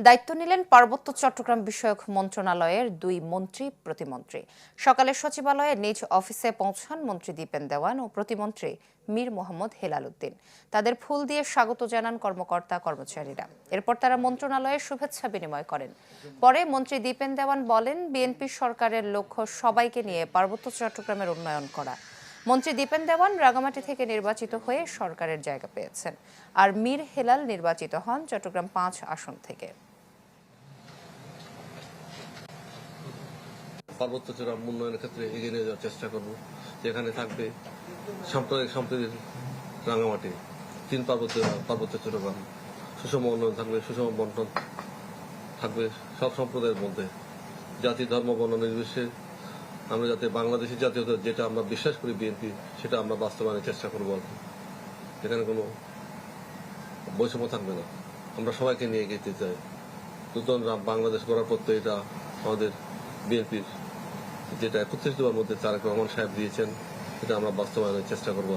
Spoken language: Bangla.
দায়িত্ব নিলেন পার্বত্য চট্টগ্রাম বিষয়ক মন্ত্রণালয়ের দুই মন্ত্রী প্রতিমন্ত্রী। সকালে সচিবালয়ে নিজ অফিসে পৌঁছান মন্ত্রী দীপেন দেওয়ান ও প্রতিমন্ত্রী মীর মোহাম্মদ হেলাল উদ্দিন। তাদের ফুল দিয়ে স্বাগত জানান কর্মকর্তা কর্মচারীরা। এরপর তারা মন্ত্রণালয়ে শুভেচ্ছা বিনিময় করেন। পরে মন্ত্রী দীপেন দেওয়ান বলেন, বিএনপি সরকারের লক্ষ্য সবাইকে নিয়ে পার্বত্য চট্টগ্রামের উন্নয়ন করা। মন্ত্রী দীপেন দেওয়ান রাঙামাটি থেকে নির্বাচিত হয়ে সরকারের জায়গা পেয়েছেন, আর মীর হেলাল নির্বাচিত হন চট্টগ্রাম 5 আসন থেকে। পার্বত্য চট্টগ্রাম উন্নয়নের ক্ষেত্রে এগিয়ে নিয়ে যাওয়ার চেষ্টা করব। যেখানে থাকবে সাম্প্রদায়িক সম্প্রীতির রাঙামাটি, 3 পার্বত্য চট্টগ্রাম, সুষম উন্নয়ন থাকবে, সুষম বন্টন থাকবে সব সম্প্রদায়ের মধ্যে, জাতি ধর্ম বর্ণ নির্বিশেষে আমরা যাতে বাংলাদেশের জাতীয়তা যেটা আমরা বিশ্বাস করি বিএনপি, সেটা আমরা বাস্তবায়নের চেষ্টা করবো আর কি। এখানে কোনো বৈষম্য থাকবে না, আমরা সবাইকে নিয়ে এগিয়ে চাই। নতুন বাংলাদেশ গড়ার পথে এটা আমাদের বিএনপির যেটা 31 মধ্যে তারেক রহমান সাহেব দিয়েছেন, এটা আমরা বাস্তবায়নের চেষ্টা করবো।